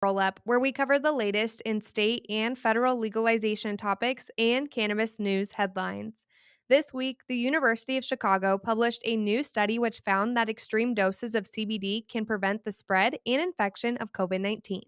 Roll Up, where we cover the latest in state and federal legalization topics and cannabis news headlines. This week, the University of Chicago published a new study which found that extreme doses of CBD can prevent the spread and infection of COVID 19.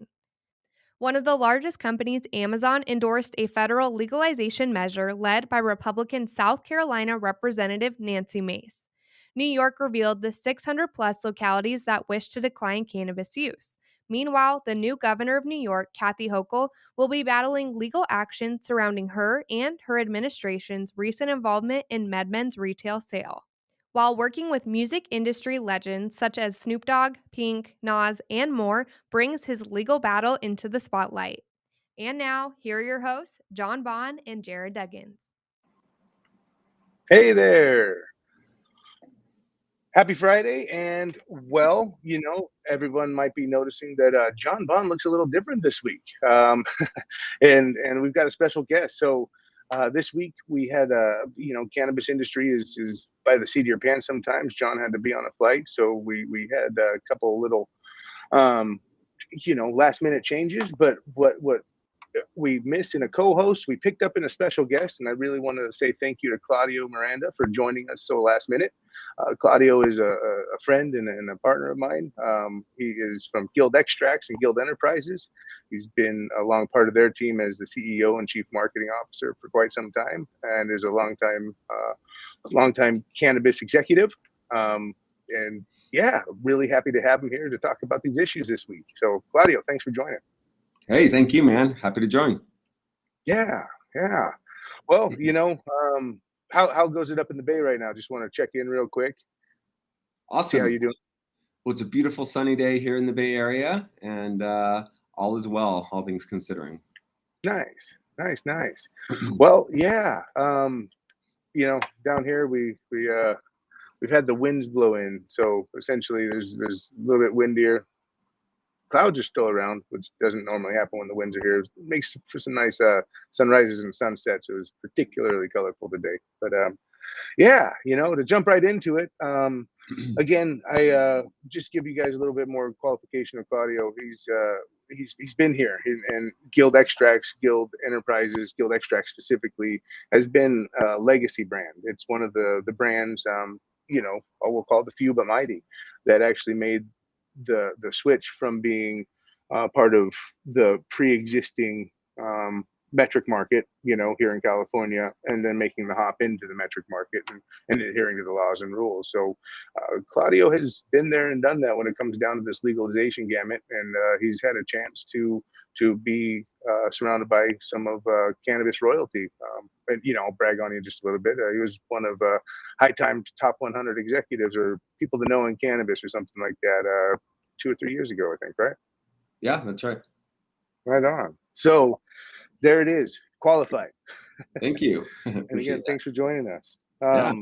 One of the largest companies, Amazon, endorsed a federal legalization measure led by Republican South Carolina Representative Nancy Mace. New York revealed the 600 plus localities that wish to decline cannabis use. Meanwhile, the new governor of New York, Kathy Hochul, will be battling legal action surrounding her and her administration's recent involvement in MedMen's retail sale. While working with music industry legends such as Snoop Dogg, Pink, Nas, and more, brings his legal battle into the spotlight. And now, here are your hosts, John Bond and Jared Duggins. Hey there. Happy Friday. And well, everyone might be noticing that John Bond looks a little different this week. And we've got a special guest. So this week we had, cannabis industry is by the seat of your pants sometimes. John had to be on a flight. So we had a couple little, last minute changes. But what we missed in a co-host, we picked up in a special guest, and I really wanted to say thank you to Claudio Miranda for joining us so last minute. Claudio is a friend and a partner of mine. He is from Guild Extracts and Guild Enterprises. He's been a long part of their team as the CEO and Chief Marketing Officer for quite some time, and is a long time cannabis executive. And yeah, really happy to have him here to talk about these issues this week. So Claudio, thanks for joining. Hey, thank you, man. Happy to join. Yeah. Well, how goes it up in the Bay right now? Just want to check in real quick. Awesome. See how you doing? Well, it's a beautiful sunny day here in the Bay Area, and all is well, all things considering. Nice. Well, yeah. Down here we've had the winds blow in, so essentially there's a little bit windier. Clouds are still around, which doesn't normally happen when the winds are here. It makes for some nice sunrises and sunsets. It was particularly colorful today. But to jump right into it, again, I just give you guys a little bit more qualification of Claudio. He's been here, and Guild Extracts, Guild Enterprises, Guild Extracts specifically has been a legacy brand. It's one of the brands, we'll call it the few but mighty, that actually made the switch from being part of the pre-existing metric market, here in California, and then making the hop into the metric market and adhering to the laws and rules. So Claudio has been there and done that when it comes down to this legalization gamut, and he's had a chance to be surrounded by some of cannabis royalty. And I'll brag on you just a little bit. He was one of High Times top 100 executives or people to know in cannabis or something like that 2 or 3 years ago, I think, right? Yeah, that's right. Right on. So there it is, qualified. Thank you. And again, thanks for joining us. Yeah.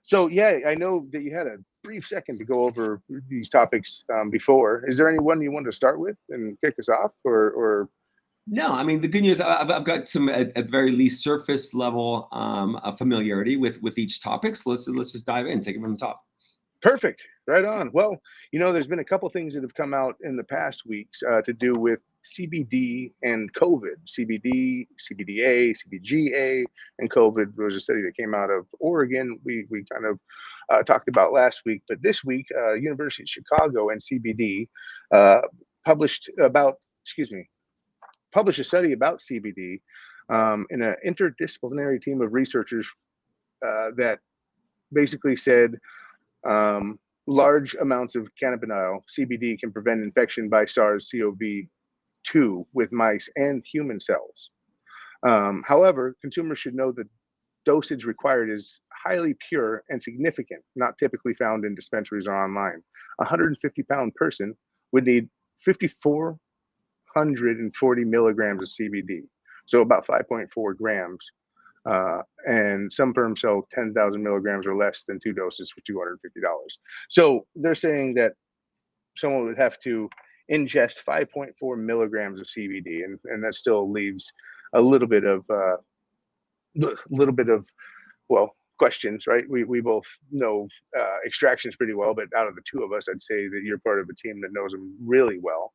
So yeah, I know that you had a brief second to go over these topics before. Is there anyone you want to start with and kick us off, or? No, I mean, the good news, I've got some at the very least surface level familiarity with each topic. So let's just dive in, take it from the top. Perfect. Right on. Well, there's been a couple things that have come out in the past weeks to do with CBD and COVID. CBD, CBDA, CBGA, and COVID was a study that came out of Oregon. We kind of talked about last week, but this week, University of Chicago and CBD published a study about CBD in an interdisciplinary team of researchers that basically said large amounts of cannabidiol, CBD, can prevent infection by SARS-CoV-2 with mice and human cells. However, consumers should know that dosage required is highly pure and significant, not typically found in dispensaries or online. A 150-pound person would need 5,440 milligrams of CBD, so about 5.4 grams. And some firms sell 10,000 milligrams or less than 2 doses for $250. So they're saying that someone would have to ingest 5.4 milligrams of CBD, and that still leaves a little bit of questions, right? We both know extractions pretty well, but out of the two of us, I'd say that you're part of a team that knows them really well.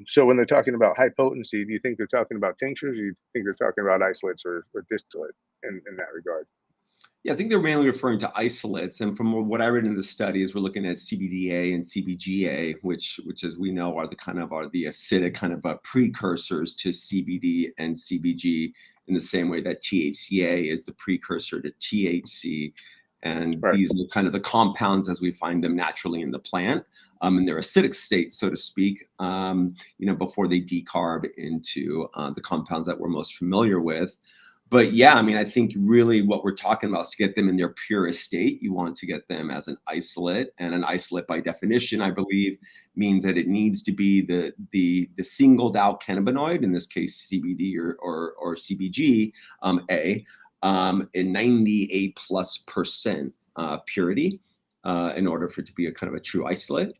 So when they're talking about high potency, do you think they're talking about tinctures, or do you think they're talking about isolates or distillate in that regard? Yeah, I think they're mainly referring to isolates, and from what I read in the studies, we're looking at CBDA and CBGA, which as we know are the acidic kind of precursors to CBD and CBG, in the same way that THCA is the precursor to THC. And Right. these are kind of the compounds as we find them naturally in the plant, in their acidic state, so to speak, before they decarb into the compounds that we're most familiar with. But yeah, I mean, I think really what we're talking about is to get them in their purest state. You want to get them as an isolate, and an isolate, by definition, I believe, means that it needs to be the singled out cannabinoid, in this case CBD or CBG, in 98+% purity, in order for it to be a kind of a true isolate.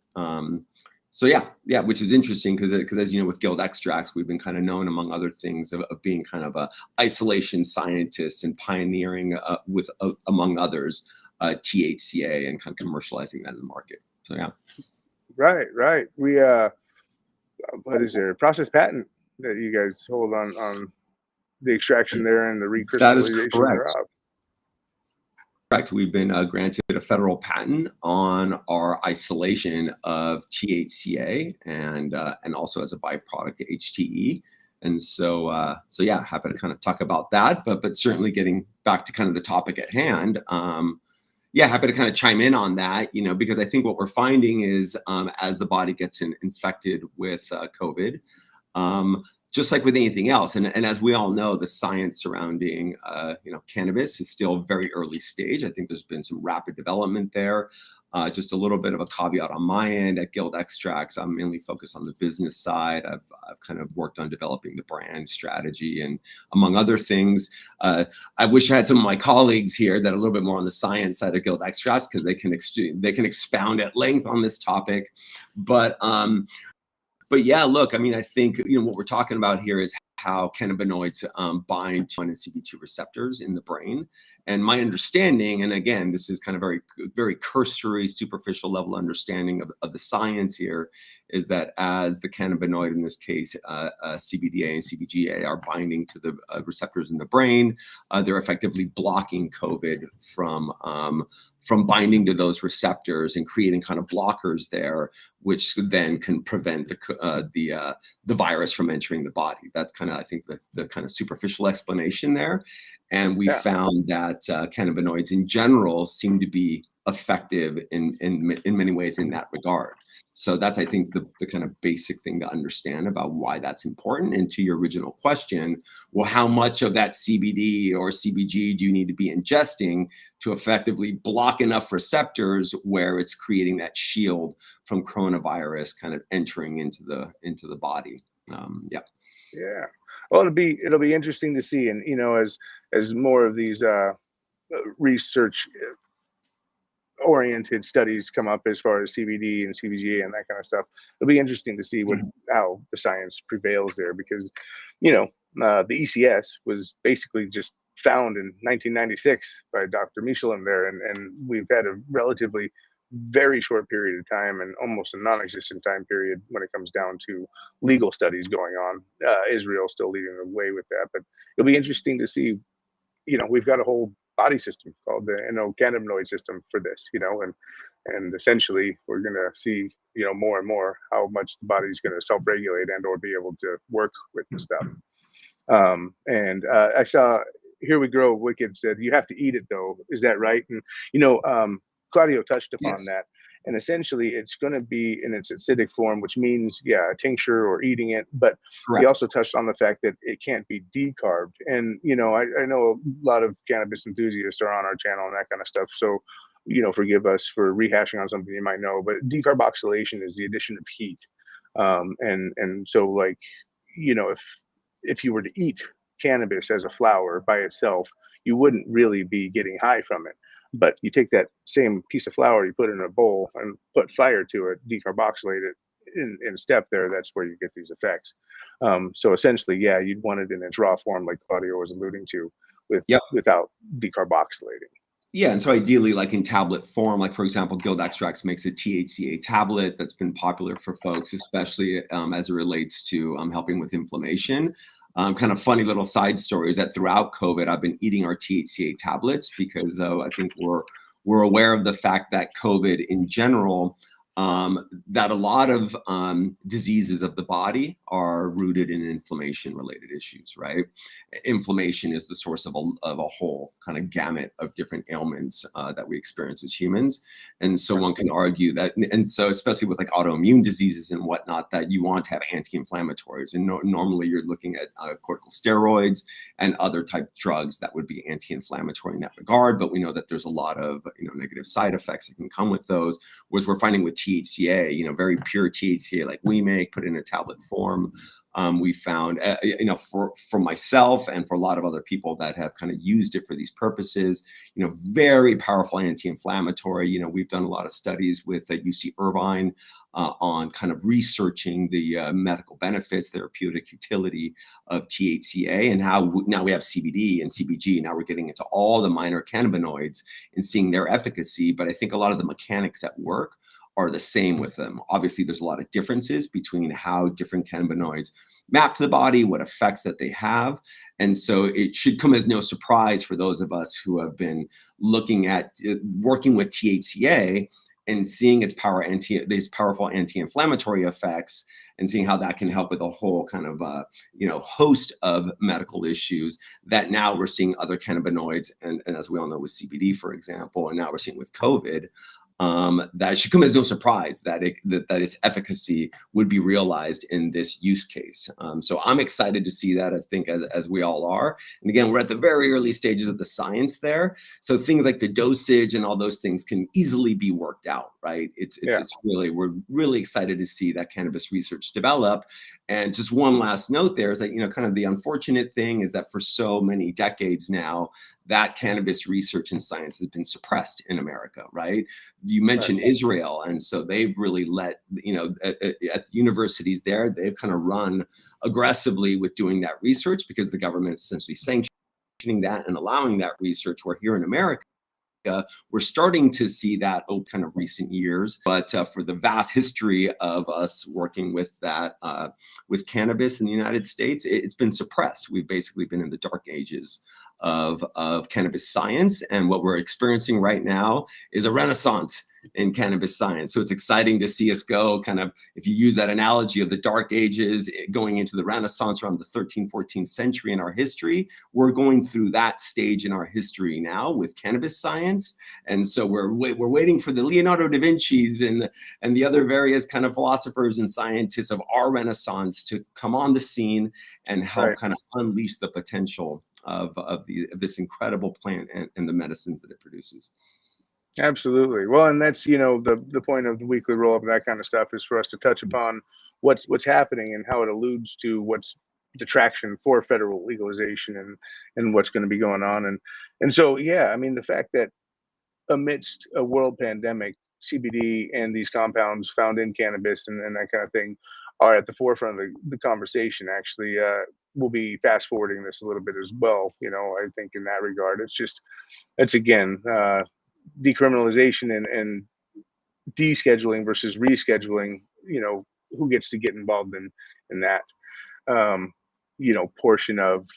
So yeah, which is interesting because as you know, with guild extracts, we've been kind of known, among other things, of being kind of a isolation scientists and pioneering with among others THCA and kind of commercializing that in the market. So yeah, Right. We what is there? Process patent that you guys hold on the extraction there and the that is recrystallization correct. thereof. Correct. We've been granted a federal patent on our isolation of THCA and also as a byproduct HTE. And so yeah, happy to kind of talk about that. But certainly getting back to kind of the topic at hand. Yeah, happy to kind of chime in on that. Because I think what we're finding is as the body gets infected with COVID. Just like with anything else, and as we all know, the science surrounding cannabis is still very early stage. I think there's been some rapid development there. Just a little bit of a caveat on my end. At Guild Extracts, I'm mainly focused on the business side. I've kind of worked on developing the brand strategy and among other things. I wish I had some of my colleagues here that are a little bit more on the science side of Guild Extracts, because they can expound at length on this topic. But yeah, look, I mean, I think what we're talking about here is how cannabinoids bind to and CB2 receptors in the brain. And my understanding, and again, this is kind of very cursory, superficial level understanding of the science here, is that as the cannabinoid, in this case, CBDA and CBGA, are binding to the receptors in the brain, they're effectively blocking COVID from binding to those receptors and creating kind of blockers there, which then can prevent the virus from entering the body. That's kind of, I think, the kind of superficial explanation there. And we found that cannabinoids in general seem to be effective in many ways in that regard. So that's, I think, the kind of basic thing to understand about why that's important. And to your original question, well, how much of that CBD or CBG do you need to be ingesting to effectively block enough receptors where it's creating that shield from coronavirus kind of entering into the body? Yeah. Well, it'll be interesting to see, and as more of these research oriented studies come up as far as CBD and CBGA and that kind of stuff, it'll be interesting to see how the science prevails there, because the ECS was basically just found in 1996 by Dr. Michelin there, and we've had a relatively very short period of time and almost a non-existent time period when it comes down to legal studies going on. Israel still leading the way with that, but it'll be interesting to see. We've got a whole body system called the endocannabinoid system for this, and essentially we're going to see more and more how much the body's going to self-regulate and or be able to work with the stuff. And I saw Here We Grow Wicked said you have to eat it though. Is that right? And Claudio touched upon Yes. that. And essentially, it's going to be in its acidic form, which means, a tincture or eating it. But he Correct. also touched on the fact that it can't be decarbed. And, I know a lot of cannabis enthusiasts are on our channel and that kind of stuff. So, forgive us for rehashing on something you might know. But decarboxylation is the addition of heat. And so, like, if you were to eat cannabis as a flower by itself, you wouldn't really be getting high from it. But you take that same piece of flour, you put it in a bowl and put fire to it, decarboxylate it in step there, that's where you get these effects. So essentially, you'd want it in its raw form, like Claudio was alluding to, Yep. without decarboxylating. Yeah, and so ideally, like in tablet form, like for example, Guild Extracts makes a THCA tablet that's been popular for folks, especially as it relates to helping with inflammation. Kind of funny little side story is that throughout COVID, I've been eating our THCA tablets because I think we're aware of the fact that COVID in general, that a lot of diseases of the body are rooted in inflammation-related issues, right? Inflammation is the source of a whole kind of gamut of different ailments that we experience as humans. And so one can argue that, and so especially with like autoimmune diseases and whatnot, that you want to have anti-inflammatories. And normally you're looking at corticosteroids and other type drugs that would be anti-inflammatory in that regard. But we know that there's a lot of negative side effects that can come with those. Whereas we're finding with THCA, very pure THCA like we make, put in a tablet form. We found, for myself and for a lot of other people that have kind of used it for these purposes, very powerful anti-inflammatory. We've done a lot of studies with UC Irvine on kind of researching the medical benefits, therapeutic utility of THCA, and how now we have CBD and CBG. Now we're getting into all the minor cannabinoids and seeing their efficacy. But I think a lot of the mechanics at work are the same with them. Obviously, there's a lot of differences between how different cannabinoids map to the body, what effects that they have. And so it should come as no surprise for those of us who have been looking at working with THCA and seeing its these powerful anti-inflammatory effects, and seeing how that can help with a whole kind of host of medical issues that now we're seeing other cannabinoids, and as we all know with CBD, for example, and now we're seeing with COVID. That should come as no surprise that its efficacy would be realized in this use case. So I'm excited to see that, I think, as we all are. And again, we're at the very early stages of the science there. So things like the dosage and all those things can easily be worked out, right? It's really, we're really excited to see that cannabis research develop. And just one last note there is that, kind of the unfortunate thing is that for so many decades now, that cannabis research and science has been suppressed in America, right? You mentioned Israel, and so they've really let, at universities there, they've kind of run aggressively with doing that research because the government's essentially sanctioning that and allowing that research. Where here in America, we're starting to see that over kind of recent years, but for the vast history of us working with that, with cannabis in the United States, it's been suppressed. We've basically been in the dark ages of cannabis science, and what we're experiencing right now is a renaissance in cannabis science. So it's exciting to see us go kind of, if you use that analogy of the dark ages going into the Renaissance around the 13th, 14th century in our history, we're going through that stage in our history now with cannabis science. And so we're waiting for the Leonardo da Vinci's and the other various kind of philosophers and scientists of our Renaissance to come on the scene and help kind of unleash the potential of this incredible plant and the medicines that it produces. Absolutely. Well, and that's, the point of the weekly roll up and that kind of stuff is for us to touch upon what's happening and how it alludes to what's the traction for federal legalization and what's going to be going on. And so, yeah, I mean, the fact that amidst a world pandemic, CBD and these compounds found in cannabis and that kind of thing are at the forefront of the conversation. Actually, we'll be fast forwarding this a little bit as well. I think in that regard, it's again, decriminalization and descheduling versus rescheduling, who gets to get involved in that, portion of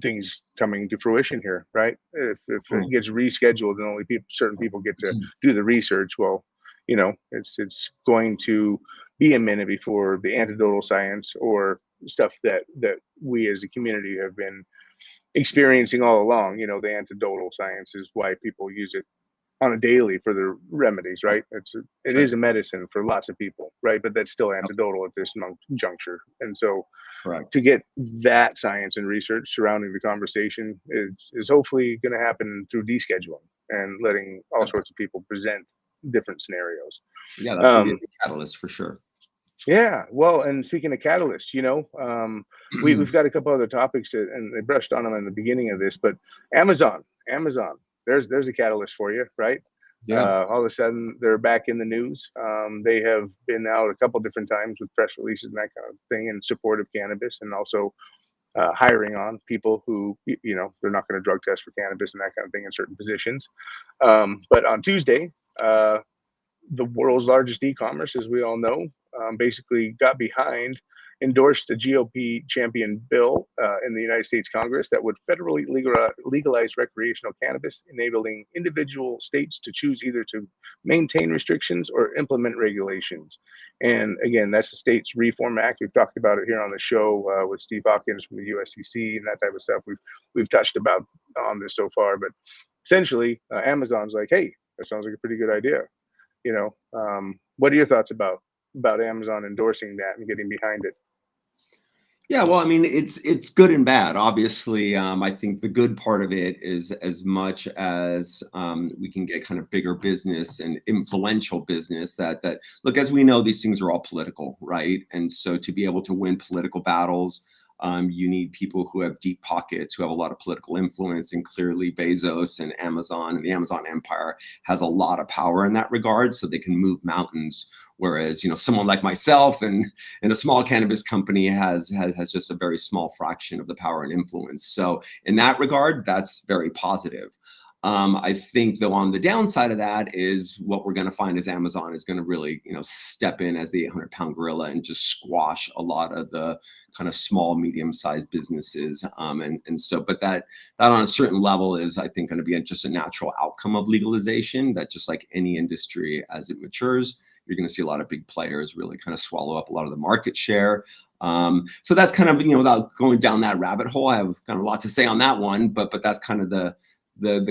things coming to fruition here, right? If it gets rescheduled and only certain people get to do the research, well, it's going to be a minute before the anecdotal science or stuff that we as a community have been experiencing all along. The anecdotal science is why people use it on a daily for their remedies, right? It is a medicine for lots of people, right? But that's still anecdotal at this juncture. And so to get that science and research surrounding the conversation is hopefully going to happen through descheduling and letting all sorts of people present different scenarios. Yeah, that's going to be a catalyst for sure. Yeah, well, and speaking of catalysts, we've got a couple other topics and they brushed on them in the beginning of this, but Amazon, there's a catalyst for you, right? Yeah. All of a sudden they're back in the news. They have been out a couple different times with press releases and that kind of thing in support of cannabis, and also hiring on people who, they're not going to drug test for cannabis and that kind of thing in certain positions. But on Tuesday, the world's largest e-commerce, as we all know, basically got behind, endorsed a GOP champion bill in the United States Congress that would federally legalize recreational cannabis, enabling individual states to choose either to maintain restrictions or implement regulations. And again, that's the States Reform Act. We've talked about it here on the show with Steve Hawkins from the USCC and that type of stuff. We've touched about on this so far, but essentially, Amazon's like, hey, that sounds like a pretty good idea. What are your thoughts about Amazon endorsing that and getting behind it? Yeah, well, I mean, it's good and bad. Obviously, I think the good part of it is as much as we can get kind of bigger business and influential business that look, as we know, these things are all political, right? And so to be able to win political battles, you need people who have deep pockets, who have a lot of political influence, and clearly Bezos and Amazon and the Amazon empire has a lot of power in that regard, so they can move mountains. Whereas, someone like myself and a small cannabis company has just a very small fraction of the power and influence. So in that regard, that's very positive. I think, though, on the downside of that is what we're going to find is Amazon is going to really, step in as the 800-pound gorilla and just squash a lot of the kind of small, medium-sized businesses. But that on a certain level is, I think, going to be just a natural outcome of legalization. That just like any industry, as it matures, you're going to see a lot of big players really kind of swallow up a lot of the market share. So that's kind of, without going down that rabbit hole, I have kind of a lot to say on that one, but that's kind of the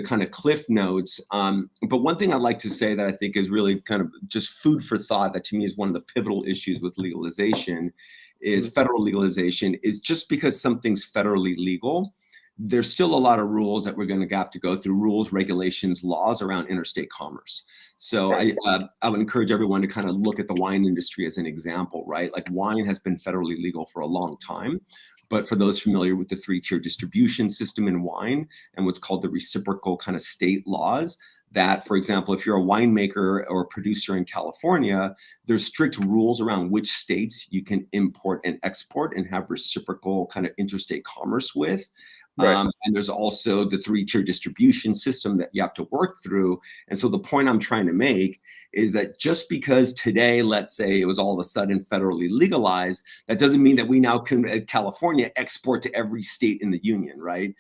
kind of cliff notes. But one thing I'd like to say that I think is really kind of just food for thought, that to me is one of the pivotal issues with legalization, is federal legalization. Is just because something's federally legal, there's still a lot of rules that we're going to have to go through, rules, regulations, laws around interstate commerce. So I would encourage everyone to kind of look at the wine industry as an example, right? Like, wine has been federally legal for a long time. But for those familiar with the 3-tier distribution system in wine and what's called the reciprocal kind of state laws, that, for example, if you're a winemaker or a producer in California, there's strict rules around which states you can import and export and have reciprocal kind of interstate commerce with. Right. And there's also the 3-tier distribution system that you have to work through. And so the point I'm trying to make is that just because today, let's say, it was all of a sudden federally legalized, that doesn't mean that we now can, California, export to every state in the union, right?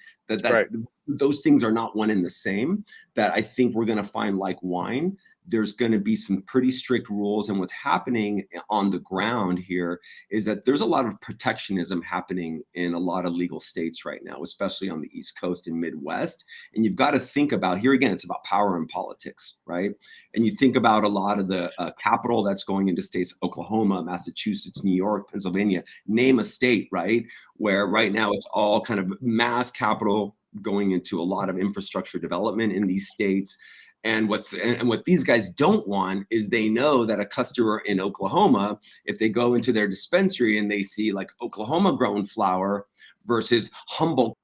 Right. Those things are not one and the same. That I think we're going to find, like wine, there's going to be some pretty strict rules. And what's happening on the ground here is that there's a lot of protectionism happening in a lot of legal states right now, especially on the East Coast and Midwest. And you've got to think about, here again, it's about power and politics, right? And you think about a lot of the capital that's going into states, Oklahoma, Massachusetts, New York, Pennsylvania, name a state, right? Where right now it's all kind of mass capital going into a lot of infrastructure development in these states. And what these guys don't want is, they know that a customer in Oklahoma, if they go into their dispensary and they see like Oklahoma grown flower versus Humboldt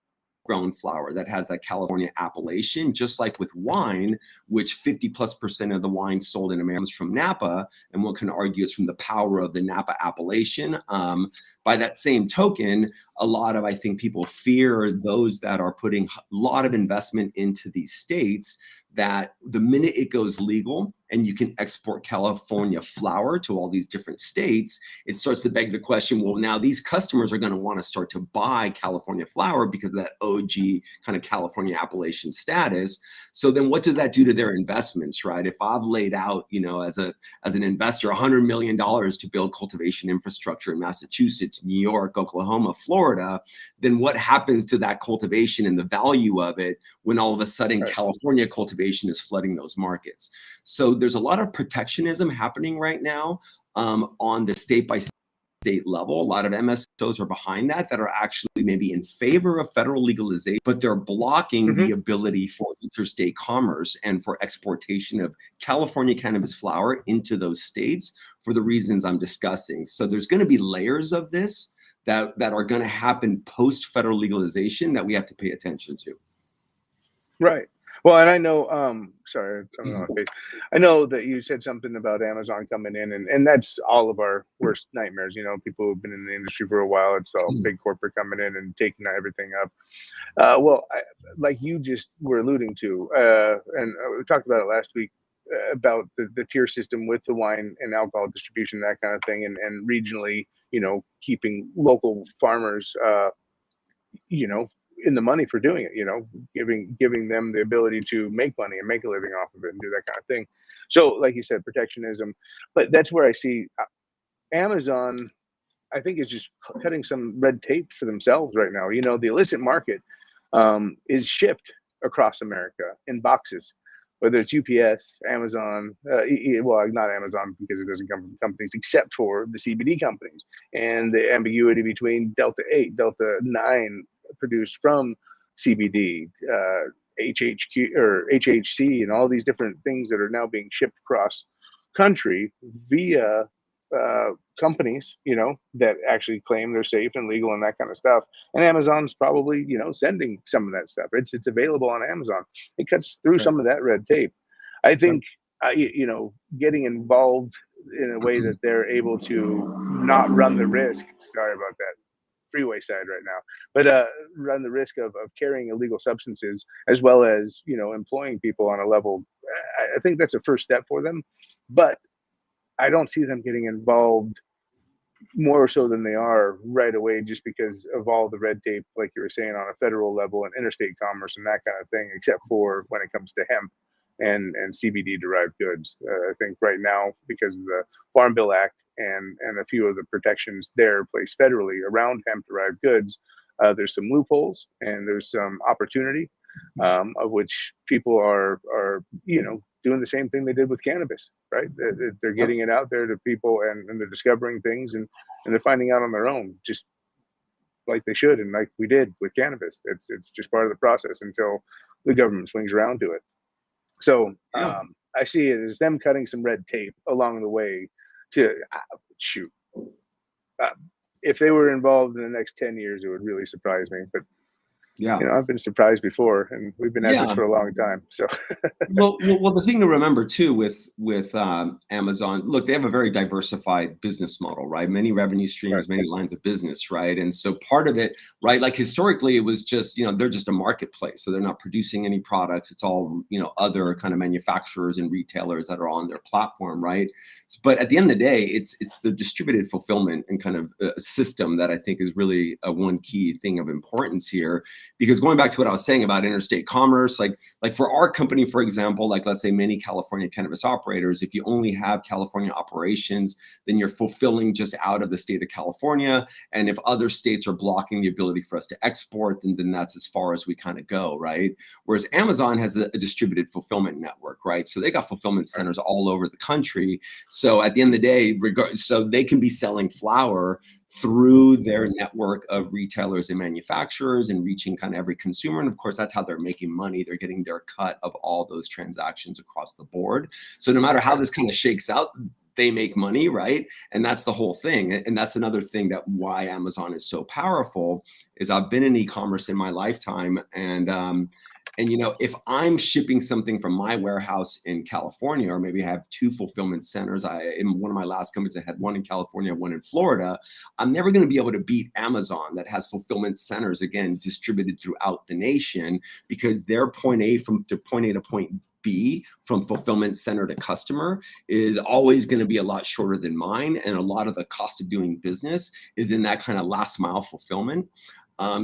grown flower that has that California appellation, just like with wine, which 50+% of the wine sold in America is from Napa, and one can argue it's from the power of the Napa appellation. By that same token, a lot of, I think, people fear those that are putting a lot of investment into these states, that the minute it goes legal and you can export California flower to all these different states, it starts to beg the question, well, now these customers are going to want to start to buy California flower because of that OG kind of California appellation status. So then what does that do to their investments, right? If I've laid out, as an investor, $100 million to build cultivation infrastructure in Massachusetts, New York, Oklahoma, Florida, then what happens to that cultivation and the value of it when all of a sudden California cultivation is flooding those markets? So there's a lot of protectionism happening right now on the state by state level. A lot of MSOs are behind that are actually maybe in favor of federal legalization, but they're blocking the ability for interstate commerce and for exportation of California cannabis flower into those states for the reasons I'm discussing. So there's going to be layers of this that are going to happen post federal legalization that we have to pay attention to. Right. Well, and I know, sorry, something on my face. I know that you said something about Amazon coming in, and that's all of our worst nightmares. People who've been in the industry for a while. It's all big corporate coming in and taking everything up. Well, like you just were alluding to, and we talked about it last week about the tier system with the wine and alcohol distribution, that kind of thing, and regionally, keeping local farmers, you know, in the money for doing it, giving them the ability to make money and make a living off of it and do that kind of thing. So, like you said, protectionism, but that's where I see Amazon, I think, is just cutting some red tape for themselves right now. The illicit market is shipped across America in boxes, whether it's UPS, Amazon, well, not Amazon because it doesn't come from companies except for the CBD companies, and the ambiguity between Delta 8, Delta 9 produced from CBD, HHQ or HHC, and all these different things that are now being shipped across country via companies, that actually claim they're safe and legal and that kind of stuff. And Amazon's probably, sending some of that stuff. It's available on Amazon. It cuts through some of that red tape. I think, getting involved in a way that they're able to not run the risk. Sorry about that freeway side right now, but run the risk of carrying illegal substances as well as, employing people on a level. I think that's a first step for them, but I don't see them getting involved more so than they are right away, just because of all the red tape, like you were saying, on a federal level and interstate commerce and that kind of thing, except for when it comes to hemp and CBD derived goods. I think right now, because of the Farm Bill Act and a few of the protections there placed federally around hemp derived goods, there's some loopholes and there's some opportunity, of which people are doing the same thing they did with cannabis, right? They're getting it out there to people, and they're discovering things, and they're finding out on their own, just like they should, and like we did with cannabis. It's just part of the process until the government swings around to it. So I see it as them cutting some red tape along the way to shoot. Uh, if they were involved in the next 10 years, it would really surprise me. But I've been surprised before, and we've been at this for a long time. So, well, the thing to remember too with Amazon, look, they have a very diversified business model, right? Many revenue streams, many lines of business, right? And so part of it, right? Like historically, it was just they're just a marketplace, so they're not producing any products. It's all other kind of manufacturers and retailers that are on their platform, right? But at the end of the day, it's the distributed fulfillment and kind of system that I think is really one key thing of importance here. Because going back to what I was saying about interstate commerce, like for our company, for example, like let's say many California cannabis operators, if you only have California operations, then you're fulfilling just out of the state of California. And if other states are blocking the ability for us to export, then that's as far as we kind of go, right? Whereas Amazon has a distributed fulfillment network, right? So they got fulfillment centers all over the country. So at the end of the day, so they can be selling flower through their network of retailers and manufacturers and reaching kind of every consumer. And of course, that's how they're making money. They're getting their cut of all those transactions across the board. So no matter how this kind of shakes out, they make money, right? And that's the whole thing. And that's another thing that why Amazon is so powerful is I've been in e-commerce in my lifetime. And if I'm shipping something from my warehouse in California, or maybe I have two fulfillment centers, in one of my last companies, I had one in California, one in Florida. I'm never going to be able to beat Amazon that has fulfillment centers, again, distributed throughout the nation, because their point A to point A to point B from fulfillment center to customer is always going to be a lot shorter than mine. And a lot of the cost of doing business is in that kind of last mile fulfillment.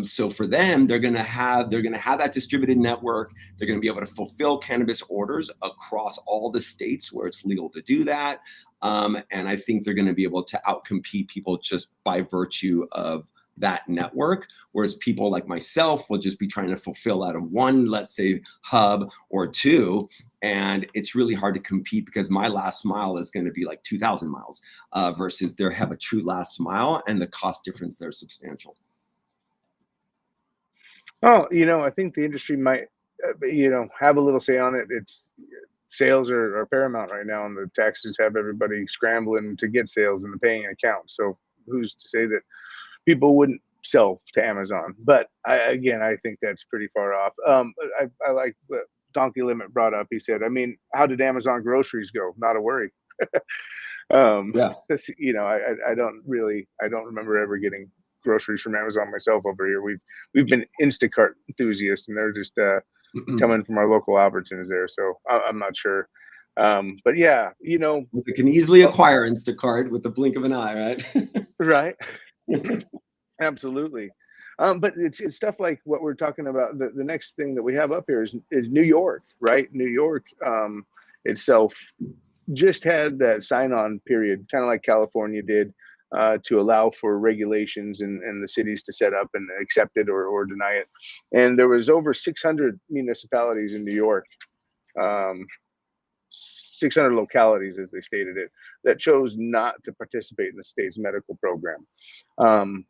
So for them, they're going to have that distributed network. They're going to be able to fulfill cannabis orders across all the states where it's legal to do that. And I think they're going to be able to outcompete people just by virtue of that network, whereas people like myself will just be trying to fulfill out of one, let's say, hub or two. And it's really hard to compete because my last mile is going to be like 2,000 miles versus they have a true last mile, and the cost difference there is substantial. Oh, I think the industry might, have a little say on it. It's sales are paramount right now, and the taxes have everybody scrambling to get sales and the paying account. So who's to say that people wouldn't sell to Amazon? But I think that's pretty far off. I like Donkey Limit brought up. He said, I mean, how did Amazon groceries go? Not a worry. Yeah. You know, I don't remember ever getting groceries from Amazon myself over here. We've been Instacart enthusiasts, and they're just coming from our local Albertsons there. So I'm not sure. But yeah, you know, You can easily acquire Instacart with the blink of an eye, right? right. Absolutely. But it's stuff like what we're talking about. The next thing that we have up here is New York, right? New York itself just had that sign-on period, kind of like California did, to allow for regulations and the cities to set up and accept it or deny it. And there was over 600 municipalities in New York, 600 localities, as they stated it, that chose not to participate in the state's medical program. Um,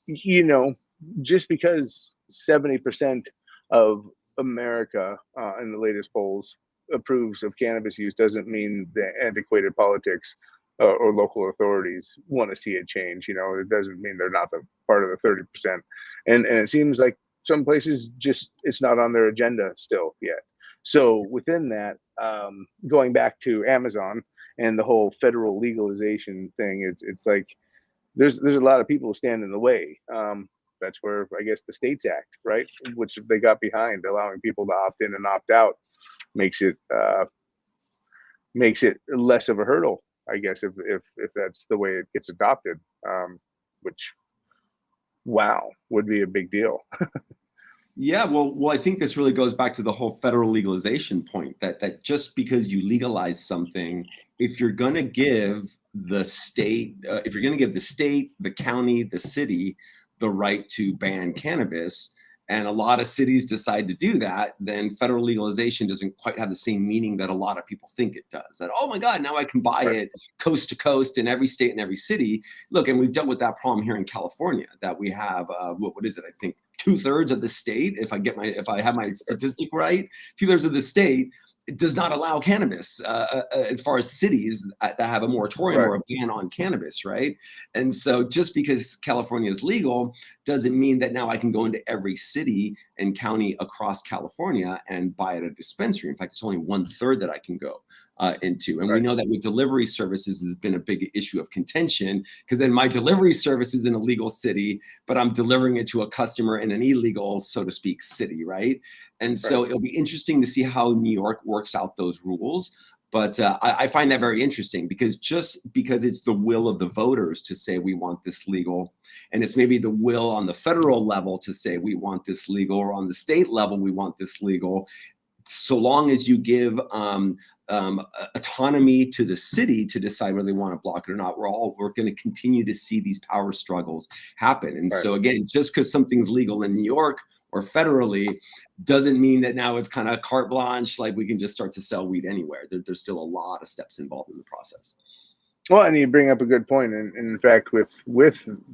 you know, just because 70% of America in the latest polls approves of cannabis use doesn't mean the antiquated politics or local authorities want to see it change. You know, it doesn't mean they're not the part of the 30%. And it seems like some places just it's not on their agenda still yet. So within that, going back to Amazon and the whole federal legalization thing, it's like there's a lot of people who stand in the way. That's where I guess the States Act, right, which they got behind, allowing people to opt in and opt out, makes it less of a hurdle, I guess, if that's the way it gets adopted. Which, wow, would be a big deal. Yeah, well, I think this really goes back to the whole federal legalization point that just because you legalize something, if you're going to give the state, if you're going to give the state, the county, the city, the right to ban cannabis, and a lot of cities decide to do that, then federal legalization doesn't quite have the same meaning that a lot of people think it does. That, oh my God, now I can buy Right. it coast to coast in every state and every city. Look, and we've dealt with that problem here in California, that we have what is it? I think 2/3 of the state, if I have my statistic right, 2/3 of the state does not allow cannabis as far as cities that have a moratorium Right. or a ban on cannabis, right? And so just because California is legal doesn't mean that now I can go into every city and county across California and buy at a dispensary. In fact, it's only 1/3 that I can go into. And we Right. know that with delivery services has been a big issue of contention, because then my delivery service is in a legal city, but I'm delivering it to a customer in an illegal, so to speak, city, right? And Right. so it'll be interesting to see how New York works out those rules. But I find that very interesting, because just because it's the will of the voters to say we want this legal, and it's maybe the will on the federal level to say we want this legal, or on the state level we want this legal, so long as you give autonomy to the city to decide whether they want to block it or not, we're going to continue to see these power struggles happen. And Right. so again, just because something's legal in New York or federally doesn't mean that now it's kind of carte blanche, like we can just start to sell weed anywhere. There's still a lot of steps involved in the process. Well, and you bring up a good point. And in fact, with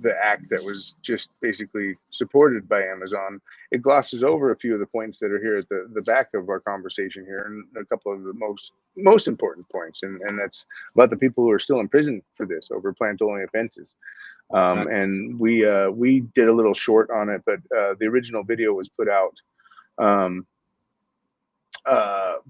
the act that was just basically supported by Amazon, it glosses over a few of the points that are here at the back of our conversation here, and a couple of the most important points. And that's about the people who are still in prison for this over plant-only offenses. And we did a little short on it, but the original video was put out um,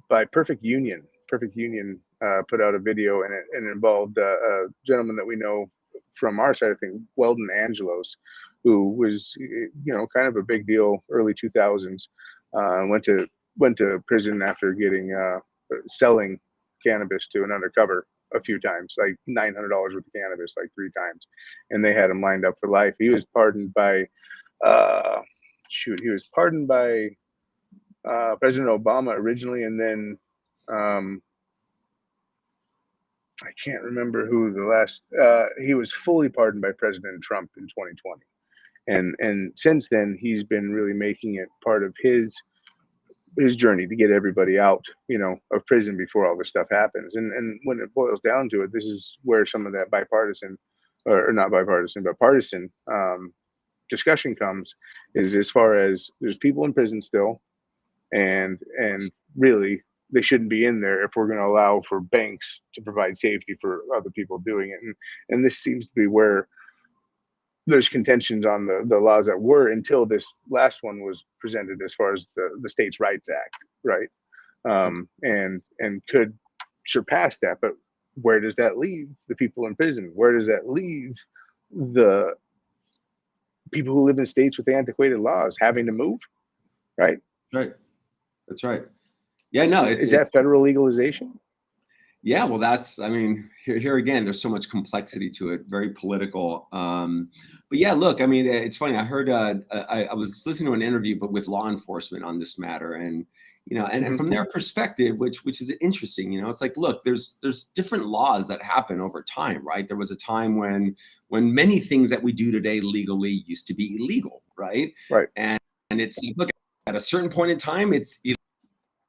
by Perfect Union. Perfect Union put out a video, and it involved a gentleman that we know from our side of things, Weldon Angelos, who was kind of a big deal early 2000s. Went to prison after getting selling cannabis to an undercover a few times, like $900 worth of cannabis, like 3 times, and they had him lined up for life. He was pardoned by he was pardoned by President Obama originally, and then I can't remember who the last. He was fully pardoned by President Trump in 2020, and since then he's been really making it part of his journey to get everybody out, of prison before all this stuff happens. And when it boils down to it, this is where some of that bipartisan, or not bipartisan, but partisan discussion comes. Is as far as there's people in prison still, and really they shouldn't be in there if we're going to allow for banks to provide safety for other people doing it. And this seems to be where there's contentions on the laws that were, until this last one was presented, as far as the States Rights Act, right? and could surpass that. But where does that leave the people in prison? Where does that leave the people who live in states with antiquated laws having to move? Right. Right. That's right. Yeah, no, Is that federal legalization? Yeah, well, I mean, here again, there's so much complexity to it, very political. But yeah, look, I mean, it's funny. I heard, I was listening to an interview, but with law enforcement on this matter, and and from their perspective, which is interesting. It's like, look, there's different laws that happen over time, right? There was a time when many things that we do today legally used to be illegal, right? Right. And it's, look, at a certain point in time, it's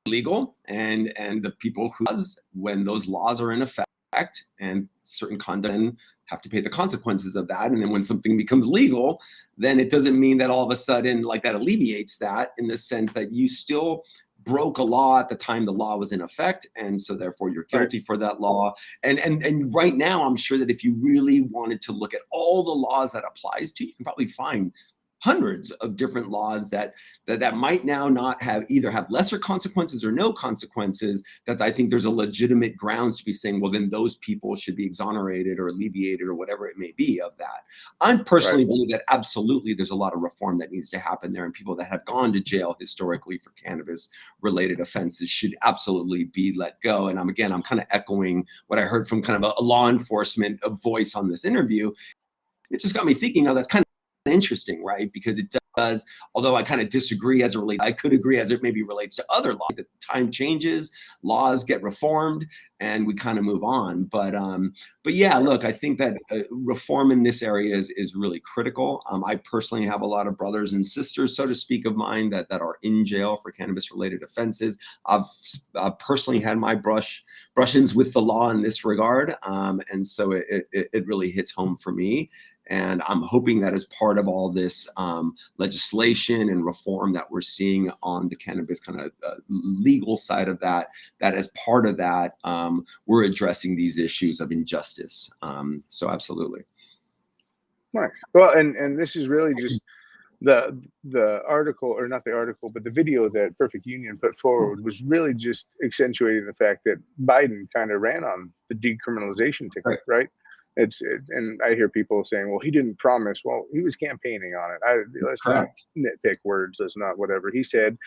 illegal, and the people who when those laws are in effect and certain conduct have to pay the consequences of that. And then when something becomes legal, then it doesn't mean that all of a sudden, like, that alleviates that, in the sense that you still broke a law at the time the law was in effect, and so therefore you're guilty for that law. And right now, I'm sure that if you really wanted to look at all the laws that applies to, you can probably find hundreds of different laws that might now not have lesser consequences or no consequences, that I think there's a legitimate grounds to be saying, well, then those people should be exonerated or alleviated or whatever it may be of that. I personally believe that absolutely there's a lot of reform that needs to happen there, and people that have gone to jail historically for cannabis related offenses should absolutely be let go. And I'm kind of echoing what I heard from kind of a law enforcement voice on this interview. It just got me thinking, that's kind of interesting, right? Because it does, although I kind of disagree as it relates, I could agree as it maybe relates to other laws. The time changes, laws get reformed, and we kind of move on. But yeah, look, I think that reform in this area is really critical. I personally have a lot of brothers and sisters, so to speak, of mine that are in jail for cannabis related offenses. I've personally had my brush-ins with the law in this regard, and so it really hits home for me. And I'm hoping that as part of all this legislation and reform that we're seeing on the cannabis kind of legal side of that as part of that, we're addressing these issues of injustice. So absolutely. Nice. Well, and this is really just the article, or not the article, but the video that Perfect Union put forward was really just accentuating the fact that Biden kind of ran on the decriminalization ticket, right? And I hear people saying, well, he didn't promise. Well, he was campaigning on it. Let's not nitpick words. Let's not whatever he said.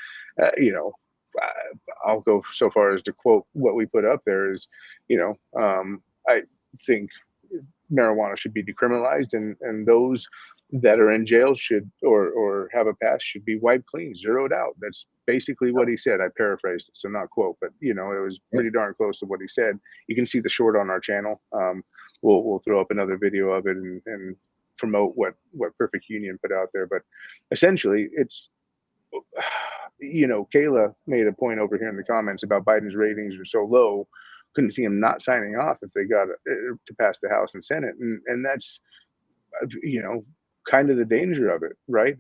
I'll go so far as to quote what we put up there is, I think marijuana should be decriminalized, and those that are in jail should or have a past should be wiped clean, zeroed out. That's basically what he said. I paraphrased it, so not quote, but it was pretty darn close to what he said. You can see the short on our channel. We'll throw up another video of it and promote what Perfect Union put out there. But essentially, it's Kayla made a point over here in the comments about Biden's ratings are so low. Couldn't see him not signing off if they got to pass the House and Senate, and that's kind of the danger of it, right?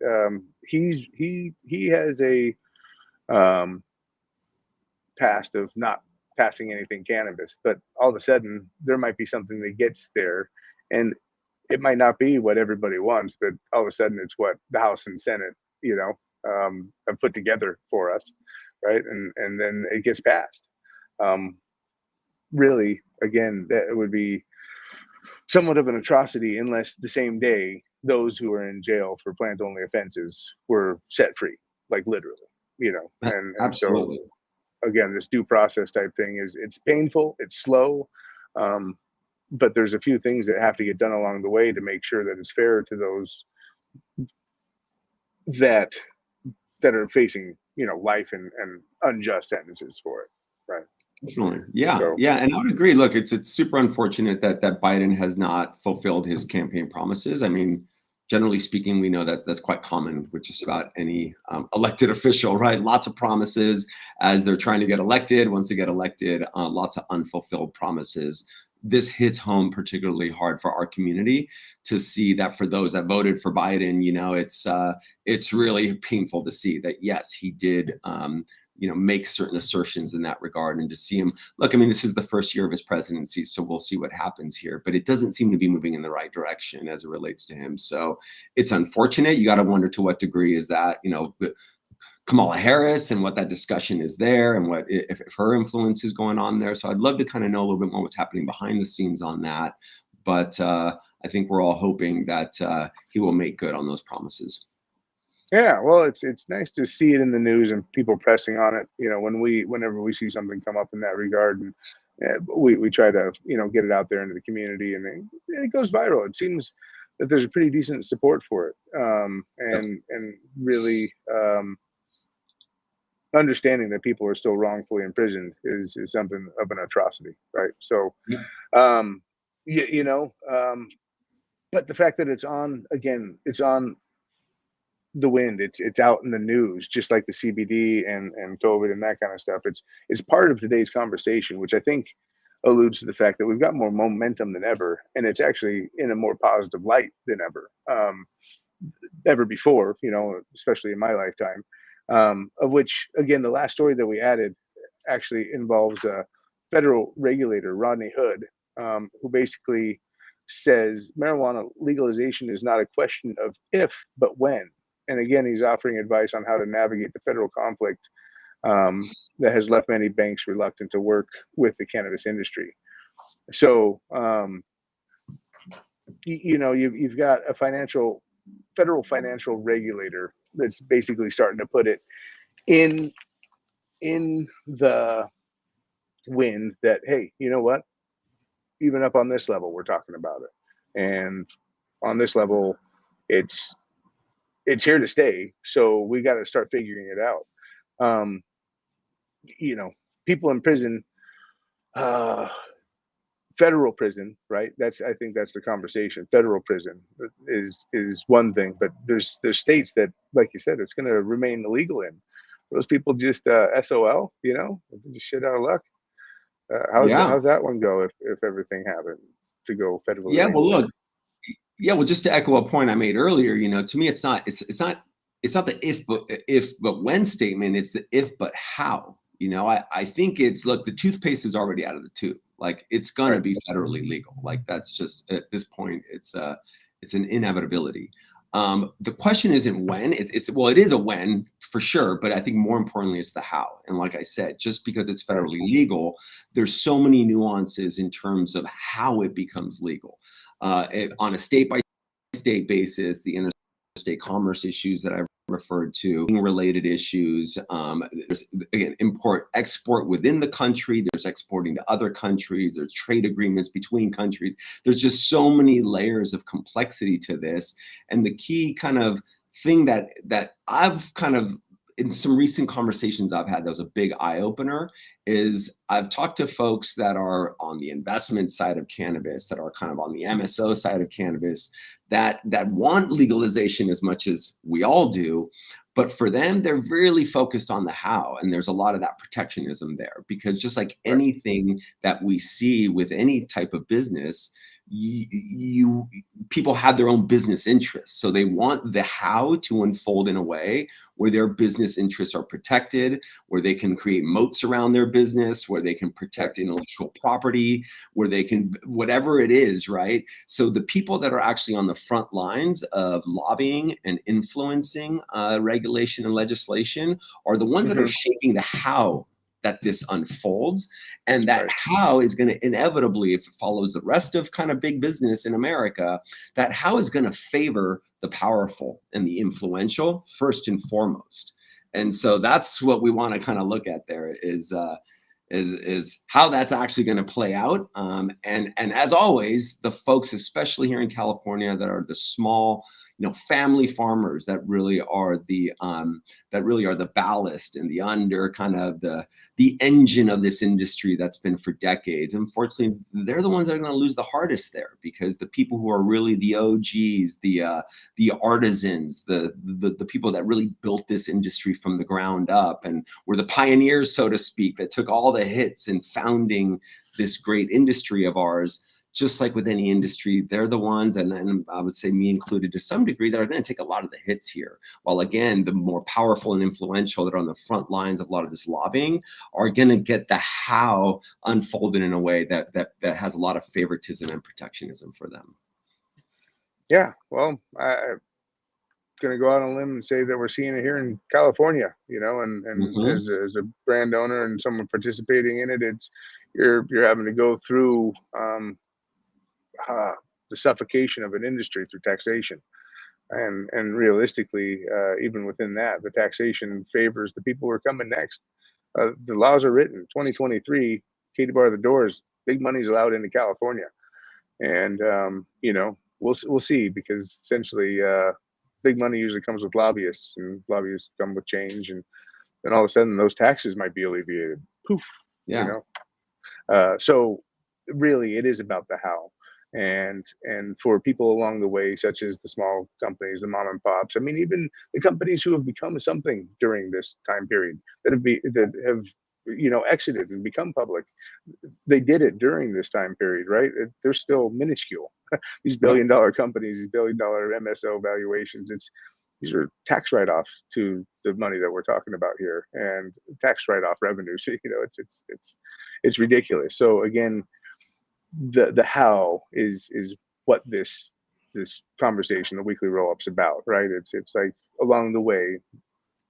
He has a past of not passing anything cannabis, but all of a sudden there might be something that gets there, and it might not be what everybody wants, but all of a sudden it's what the House and Senate have put together for us, right? And then it gets passed. Really, again, that would be somewhat of an atrocity unless the same day those who are in jail for plant only offenses were set free, like literally, and absolutely. So again, this due process type thing it's painful, it's slow, but there's a few things that have to get done along the way to make sure that it's fair to those that are facing life and unjust sentences for it, right? Definitely. Yeah. Yeah. And I would agree. Look, it's super unfortunate that Biden has not fulfilled his campaign promises. I mean, generally speaking, we know that that's quite common with just about any elected official, right? Lots of promises as they're trying to get elected. Once they get elected, lots of unfulfilled promises. This hits home particularly hard for our community to see that for those that voted for Biden, it's really painful to see that, yes, he did, make certain assertions in that regard, and to see him look, I mean, this is the first year of his presidency, so we'll see what happens here, but it doesn't seem to be moving in the right direction as it relates to him. So it's unfortunate. You got to wonder to what degree is that, Kamala Harris and what that discussion is there, and what if her influence is going on there. So I'd love to kind of know a little bit more what's happening behind the scenes on that. But I think we're all hoping that he will make good on those promises. Yeah, well, it's nice to see it in the news and people pressing on it. Whenever we see something come up in that regard, and we try to get it out there into the community, and it goes viral. It seems that there's a pretty decent support for it, Yep. and really understanding that people are still wrongfully imprisoned is something of an atrocity, right? So, Yep. um, but the fact that it's on again, it's on the wind, it's out in the news, just like the CBD and COVID and that kind of stuff. It's part of today's conversation, which I think alludes to the fact that we've got more momentum than ever, and it's actually in a more positive light than ever before, especially in my lifetime. Of which, again, the last story that we added actually involves a federal regulator, Rodney Hood, who basically says marijuana legalization is not a question of if, but when. And again, he's offering advice on how to navigate the federal conflict that has left many banks reluctant to work with the cannabis industry. So, you've got a federal financial regulator that's basically starting to put it in the wind that, hey, you know what? Even up on this level, we're talking about it, and on this level, it's here to stay. So we got to start figuring it out. Um, you know, people in prison, uh, federal prison, right? I think that's the conversation. Federal prison is one thing, but there's states that, like you said, it's going to remain illegal in. Those people just SOL, just shit out of luck. Yeah. How's that one go if everything happens to go federally Yeah. Well, legal look. there? Yeah. Well, just to echo a point I made earlier, to me, it's not the if but when statement. It's the if but how. I think look, the toothpaste is already out of the tube. Like, it's gonna Right. be federally legal. Like, that's just, at this point, it's an inevitability. The question isn't when. Well, it is a when for sure, but I think more importantly, it's the how. And like I said, just because it's Right. federally legal, there's so many nuances in terms of how it becomes legal. On a state by state basis, the interstate commerce issues that I referred to, related issues. There's, again, import, export within the country. There's exporting to other countries. There's trade agreements between countries. There's just so many layers of complexity to this. And the key kind of thing that I've kind of, in some recent conversations I've had, that was a big eye opener, is I've talked to folks that are on the investment side of cannabis, that are kind of on the MSO side of cannabis, that want legalization as much as we all do. But for them, they're really focused on the how. And there's a lot of that protectionism there, because just like Right. anything that we see with any type of business, people have their own business interests. So they want the how to unfold in a way where their business interests are protected, where they can create moats around their business, where they can protect intellectual property, where they can, whatever it is, right? So the people that are actually on the front lines of lobbying and influencing regulation and legislation are the ones that are Mm-hmm. shaping the how that this unfolds. And that Right. how is going to inevitably, if it follows the rest of kind of big business in America, that how is going to favor the powerful and the influential first and foremost. And so that's what we want to kind of look at there, is how that's actually going to play out. And as always, the folks, especially here in California, that are the small, family farmers, that really are the ballast and the under kind of the engine of this industry that's been for decades. Unfortunately, they're the ones that are going to lose the hardest there, because the people who are really the OGs, the artisans, the people that really built this industry from the ground up and were the pioneers, so to speak, that took all the hits in founding this great industry of ours. Just like with any industry, they're the ones, and I would say me included to some degree, that are going to take a lot of the hits here. While again, the more powerful and influential that are on the front lines of a lot of this lobbying are going to get the how unfolded in a way that has a lot of favoritism and protectionism for them. Yeah. Well, going to go out on a limb and say that we're seeing it here in California, and Hmm. as a brand owner and someone participating in it, it's you're having to go through uh, the suffocation of an industry through taxation. And realistically, even within that, the taxation favors the people who are coming next. The laws are written. 2023, Katie bar the doors. Big money's allowed into California, and we'll see, because essentially, big money usually comes with lobbyists, and lobbyists come with change, and then all of a sudden those taxes might be alleviated. Poof, you Yeah. know. So really, it is about the how, and for people along the way, such as the small companies, the mom and pops. I mean, even the companies who have become something during this time period, that have exited and become public. They did it during this time period, right? They're still minuscule. These Yep. billion-dollar companies, these billion-dollar MSO valuations. These are tax write-offs to the money that we're talking about here, and tax write-off revenues. It's ridiculous. So again, the how is what this conversation, the weekly roll-up's about, right? It's like, along the way,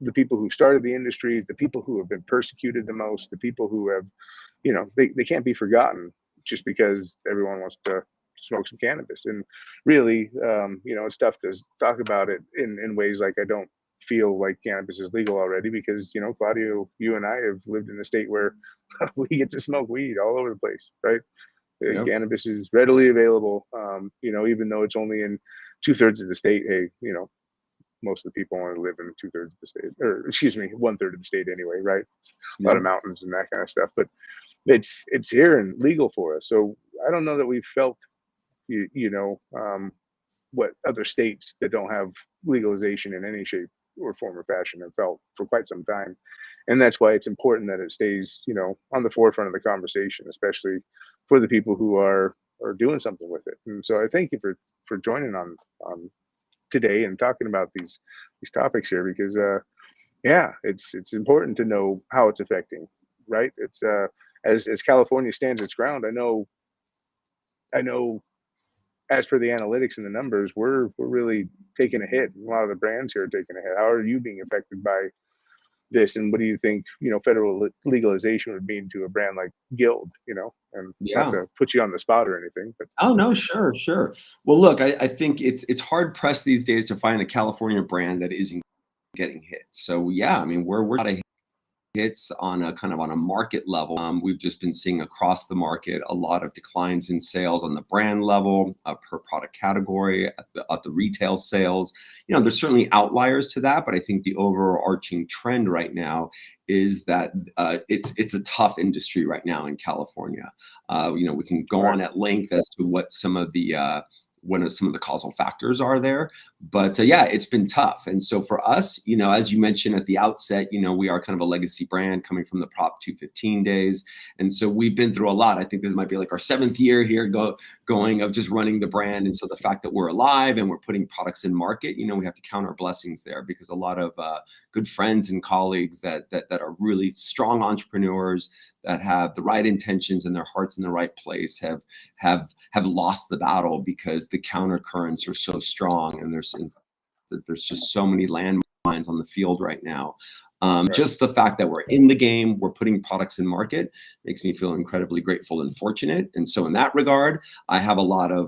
the people who started the industry, the people who have been persecuted the most, the people who have, they can't be forgotten just because everyone wants to smoke some cannabis. And really, it's tough to talk about it in ways like, I don't feel like cannabis is legal already, because, Claudio, you and I have lived in a state where we get to smoke weed all over the place, right? Yep. Cannabis is readily available, even though it's only in 2/3 of the state. Hey, most of the people only live in 2/3 of the state, or excuse me, 1/3 of the state anyway, right? A lot of Yep. mountains and that kind of stuff, but it's here and legal for us. So I don't know that we've felt, what other states that don't have legalization in any shape or form or fashion have felt for quite some time. And that's why it's important that it stays, on the forefront of the conversation, especially for the people who are doing something with it. And so I thank you for joining on today and talking about these topics here, because yeah, it's important to know how it's affecting, right? It's as California stands its ground. I know as for the analytics and the numbers, we're really taking a hit. A lot of the brands here are taking a hit. How are you being affected by this, and what do you think, federal legalization would mean to a brand like Guild? And not Yeah. to put you on the spot or anything, but Oh no, sure, sure. Well, look, I think it's hard pressed these days to find a California brand that isn't getting hit. So yeah, I mean, we're not a hits on a kind of on a market level. We've just been seeing across the market a lot of declines in sales on the brand level, per product category, at the retail sales. There's certainly outliers to that, but I think the overarching trend right now is that it's a tough industry right now in California. We can go right, on at length as to what some of the causal factors are there. But yeah, it's been tough. And so for us, as you mentioned at the outset, we are kind of a legacy brand coming from the Prop 215 days. And so we've been through a lot. I think this might be like our 7th year here going of just running the brand. And so the fact that we're alive and we're putting products in market, we have to count our blessings there, because a lot of good friends and colleagues that are really strong entrepreneurs that have the right intentions and their hearts in the right place have lost the battle, because the counter currents are so strong, and there's just so many landmines on the field right now. right. Just the fact that we're in the game, we're putting products in market, makes me feel incredibly grateful and fortunate. And so in that regard, I have a lot of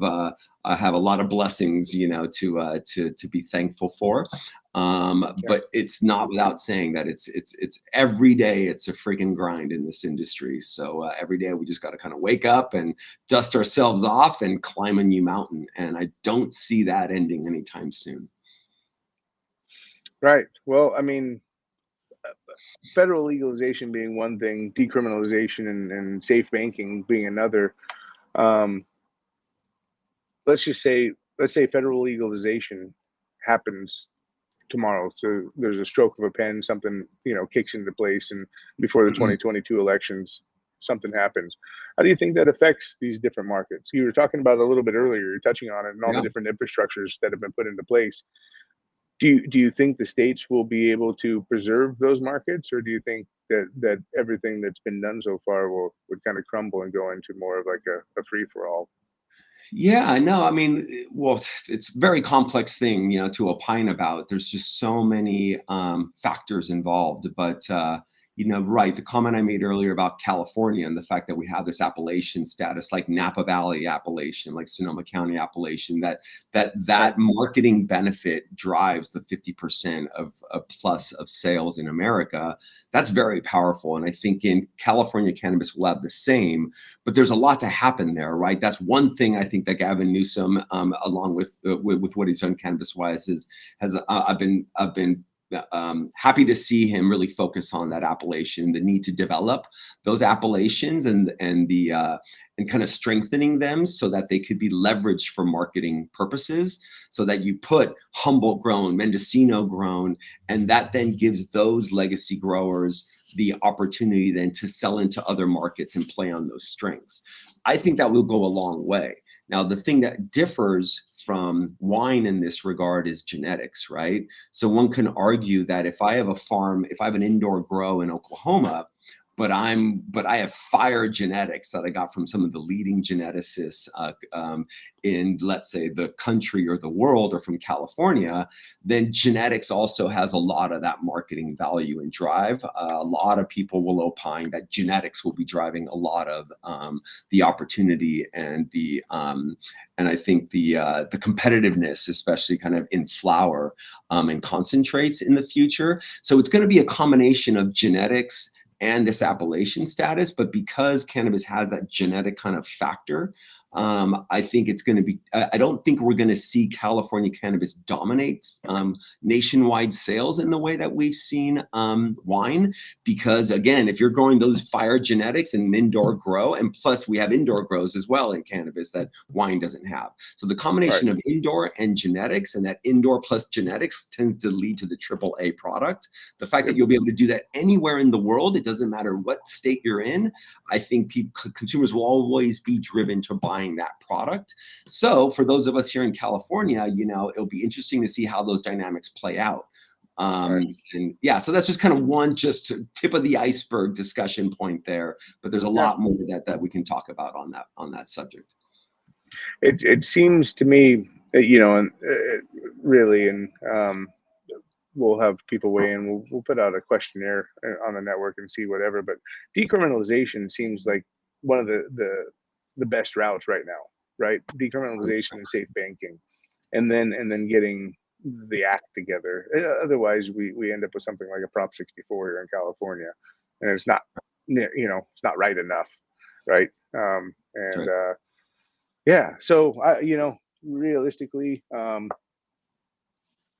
blessings, to be thankful for. Yeah. But it's not without saying that it's every day it's a freaking grind in this industry. So every day we just got to kind of wake up and dust ourselves off and climb a new mountain. And I don't see that ending anytime soon. Right. Well, I mean, federal legalization being one thing, decriminalization and safe banking being another. Um, let's say federal legalization happens tomorrow. So there's a stroke of a pen, something kicks into place, and before the 2022 elections, something happens. How do you think that affects these different markets? You were talking about it a little bit earlier. You're touching on it, and all the Yeah. different infrastructures that have been put into place. Do you think the states will be able to preserve those markets, or do you think that everything that's been done so far would kind of crumble and go into more of like a free for all? Yeah, no, I mean, well, it's a very complex thing, to opine about. There's just so many factors involved. But right, the comment I made earlier about California and the fact that we have this appellation status, like Napa Valley appellation, like Sonoma County appellation, that Right. marketing benefit drives the 50% of plus of sales in America. That's very powerful, and I think in California, cannabis will have the same. But there's a lot to happen there, right? That's one thing I think that Gavin Newsom, along with what he's done cannabis wise, I've been happy to see him really focus on that appellation, the need to develop those appellations and kind of strengthening them so that they could be leveraged for marketing purposes. So that you put Humboldt grown, Mendocino grown, and that then gives those legacy growers the opportunity then to sell into other markets and play on those strengths. I think that will go a long way. Now, the thing that differs from wine in this regard is genetics, right? So one can argue that if I have a farm, if I have an indoor grow in Oklahoma, but I have fire genetics that I got from some of the leading geneticists in, let's say, the country or the world, or from California, then genetics also has a lot of that marketing value and drive. A lot of people will opine that genetics will be driving a lot of the opportunity and I think the competitiveness, especially kind of in flower and concentrates in the future. So it's going to be a combination of genetics and this appellation status, but because cannabis has that genetic kind of factor, I think it's going to be. I don't think we're going to see California cannabis dominate nationwide sales in the way that we've seen wine, because again, if you're growing those fire genetics and indoor grow, and plus we have indoor grows as well in cannabis that wine doesn't have. So the Right. combination of indoor and genetics, and that indoor plus genetics tends to lead to the AAA product. The fact that Yep. you'll be able to do that anywhere in the world, it doesn't matter what state you're in. I think consumers will always be driven to buying that product. So for those of us here in California, it'll be interesting to see how those dynamics play out. Right. And yeah, so that's just kind of one just tip of the iceberg discussion point there, but there's a Yeah. lot more that we can talk about on that subject. It seems to me that, and really, and we'll have people weigh in. We'll put out a questionnaire on the network and see whatever. But decriminalization seems like one of the best routes right now, right? Decriminalization 100%. and safe banking, and then getting the act together. Otherwise, we end up with something like a Prop 64 here in California, and it's not, it's not right enough, right? That's And right. yeah, so realistically,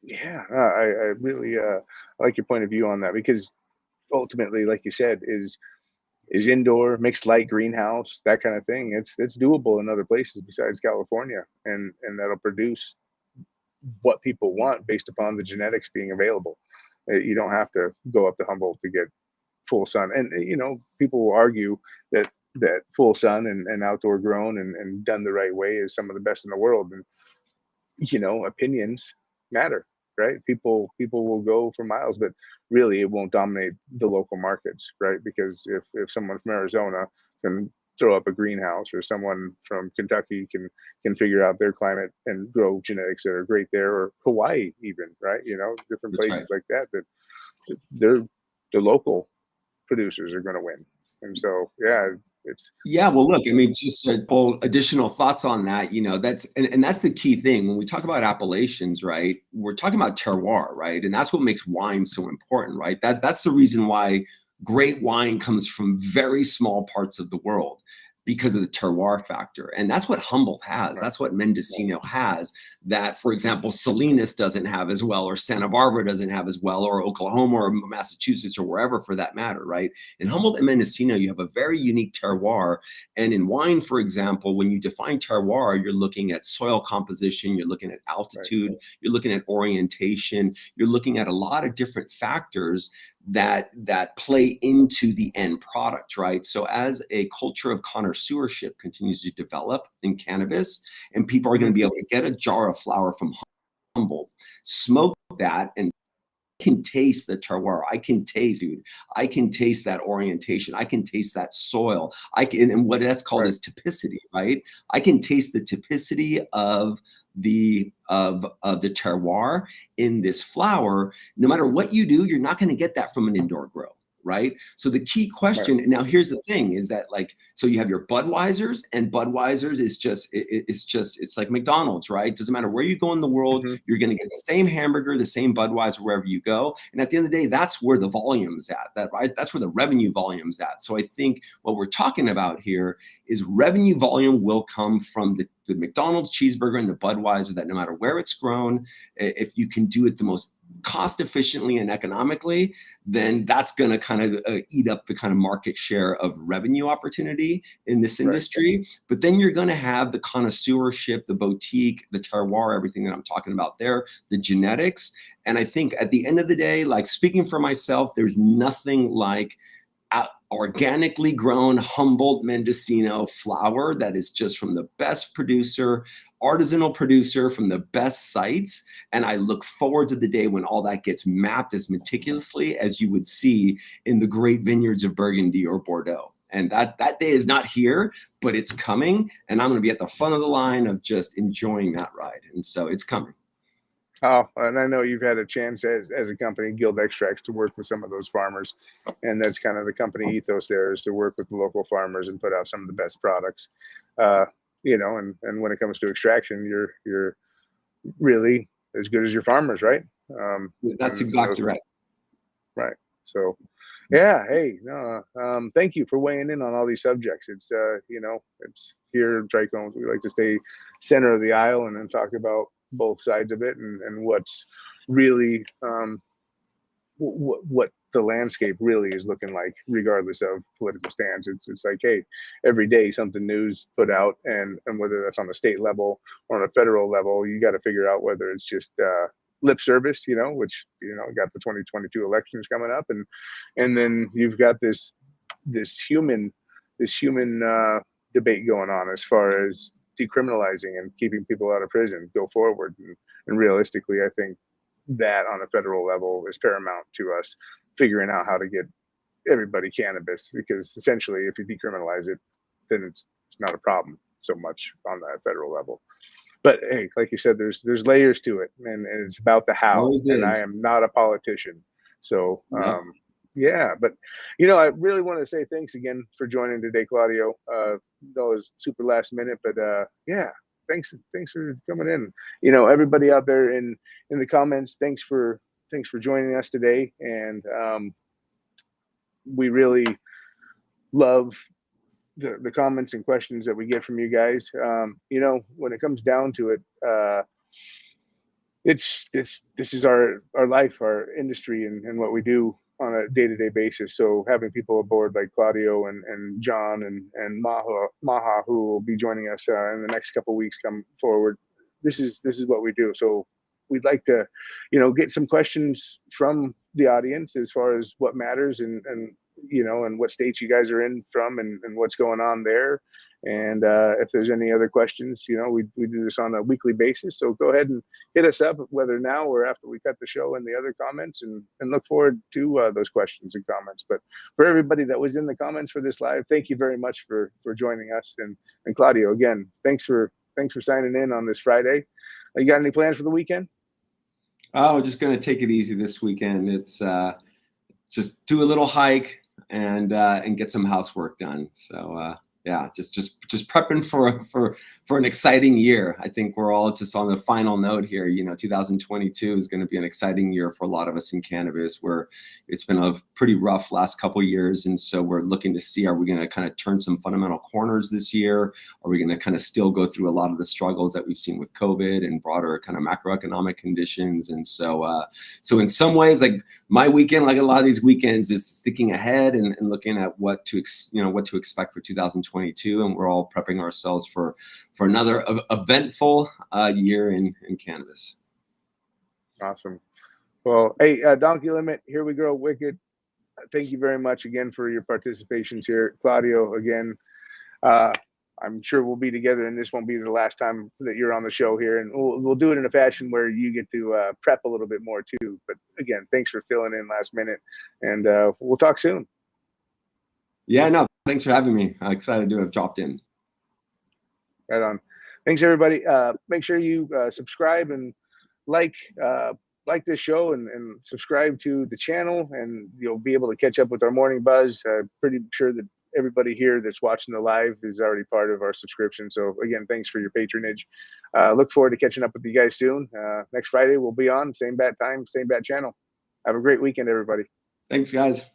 yeah, I really like your point of view on that, because ultimately, like you said, is indoor mixed light greenhouse, that kind of thing. It's doable in other places besides California, and that'll produce what people want based upon the genetics being available. You don't have to go up to Humboldt to get full sun, and people will argue that full sun and outdoor grown and done the right way is some of the best in the world. And opinions matter, right? People will go for miles, but really it won't dominate the local markets, right? Because if someone from Arizona can throw up a greenhouse, or someone from Kentucky can figure out their climate and grow genetics that are great there, or Hawaii even, right? Different That's right. places like that, they're the local producers are going to win. And so, yeah, it's Yeah, well, look, I mean, just to pull additional thoughts on that, and that's the key thing when we talk about appellations, right? We're talking about terroir, right? And that's what makes wine so important, right? That's the reason why great wine comes from very small parts of the world, because of the terroir factor. And that's what Humboldt has. right, That's what Mendocino has, that, for example, Salinas doesn't have as well, or Santa Barbara doesn't have as well, or Oklahoma or Massachusetts, or wherever for that matter, right? In Humboldt and Mendocino, you have a very unique terroir. And in wine, for example, when you define terroir, you're looking at soil composition, you're looking at right, altitude, you're looking at orientation, you're looking at a lot of different factors that play into the end product, right? So as a culture of connoisseurship continues to develop in cannabis, and people are going mhm, to be able to get a jar of flower from Humboldt, smoke that, and can taste the terroir. I can taste, dude. I can taste that orientation. I can taste that soil. I can, and what that's called is typicity, right? I can taste the typicity of the terroir in this flower. No matter what you do, you're not going to get that from an indoor grow. Right. So the key question now, here's the thing is that, like, so you have your Budweisers, and Budweisers is just, it's like McDonald's, right? Doesn't matter where you go in the world, you're going to get the same hamburger, the same Budweiser wherever you go. And at the end of the day, that's where the volume's at, right? That's where the revenue volume's at. So I think what we're talking about here is revenue volume will come from the McDonald's cheeseburger and the Budweiser, that no matter where it's grown, if you can do it the most cost efficiently and economically, then that's going to kind of eat up the kind of market share of revenue opportunity in this industry. But then you're going to have the connoisseurship, the boutique, the terroir, everything that I'm talking about there, the genetics. And I think at the end of the day, like, speaking for myself, there's nothing like organically grown Humboldt Mendocino flower that is just from the best producer, artisanal producer from the best sites. And I look forward to the day when all that gets mapped as meticulously as you would see in the great vineyards of Burgundy or Bordeaux. And that day is not here, but it's coming. And I'm going to be at the front of the line of just enjoying that ride. And so it's coming. Oh, and I know you've had a chance as a company, Guild Extracts, to work with some of those farmers, and that's kind of the company ethos there, is to work with the local farmers and put out some of the best products. You know, and when it comes to extraction, you're really as good as your farmers, right? That's exactly right. Right. So, yeah. Hey, no. Thank you for weighing in on all these subjects. It's you know, it's here at Trichomes, we like to stay center of the aisle and then talk about both sides of it, and what's really what the landscape really is looking like, regardless of political stance. It's like, hey, every day something new's put out, and whether that's on the state level or on a federal level, you got to figure out whether it's just lip service, you know, which, you know, got the 2022 elections coming up, and then you've got this human debate going on as far as decriminalizing and keeping people out of prison go forward. And realistically, I think that on a federal level is paramount to us figuring out how to get everybody cannabis, because essentially if you decriminalize it, then it's not a problem so much on that federal level. But hey, like you said, there's layers to it, and it's about the how. Always and is. I am not a politician, so yeah, but you know, I really want to say thanks again for joining today, Claudio. That was super last minute, but yeah, thanks for coming in. You know, everybody out there in the comments, thanks for joining us today, and we really love the comments and questions that we get from you guys. You know, when it comes down to it, it's this is our life, our industry, and what we do on a day-to-day basis. So having people aboard like Claudio and John and Maha, who will be joining us in the next couple of weeks come forward, this is what we do. So we'd like to, you know, get some questions from the audience as far as what matters, and you know, and what states you guys are in from, and what's going on there. And if there's any other questions, you know, we do this on a weekly basis. So go ahead and hit us up, whether now or after we cut the show, in the other comments, and look forward to those questions and comments. But for everybody that was in the comments for this live, thank you very much for joining us. And Claudio, again, thanks for signing in on this Friday. You got any plans for the weekend? Oh, just going to take it easy this weekend. It's just do a little hike and get some housework done. So yeah, just prepping for an exciting year. I think we're all just on the final note here. You know, 2022 is going to be an exciting year for a lot of us in cannabis, where it's been a pretty rough last couple of years. And so we're looking to see, are we going to kind of turn some fundamental corners this year? Are we going to kind of still go through a lot of the struggles that we've seen with COVID and broader kind of macroeconomic conditions? And so, so in some ways, like my weekend, like a lot of these weekends, is thinking ahead and looking at what to expect for 2022. And we're all prepping ourselves for another eventful year in cannabis. Awesome. Well, hey, Donkey Limit, here we grow wicked. Thank you very much again for your participations here. Claudio, again, I'm sure we'll be together, and this won't be the last time that you're on the show here. And we'll do it in a fashion where you get to prep a little bit more too. But again, thanks for filling in last minute, and we'll talk soon. Yeah, no, thanks for having me. I'm excited to have dropped in. Right on. Thanks, everybody. Make sure you subscribe and like this show, and subscribe to the channel, and you'll be able to catch up with our morning buzz. Pretty sure that everybody here that's watching the live is already part of our subscription. So again, thanks for your patronage. Look forward to catching up with you guys soon. Next Friday we'll be on, same bat time, same bat channel. Have a great weekend, everybody. Thanks, guys.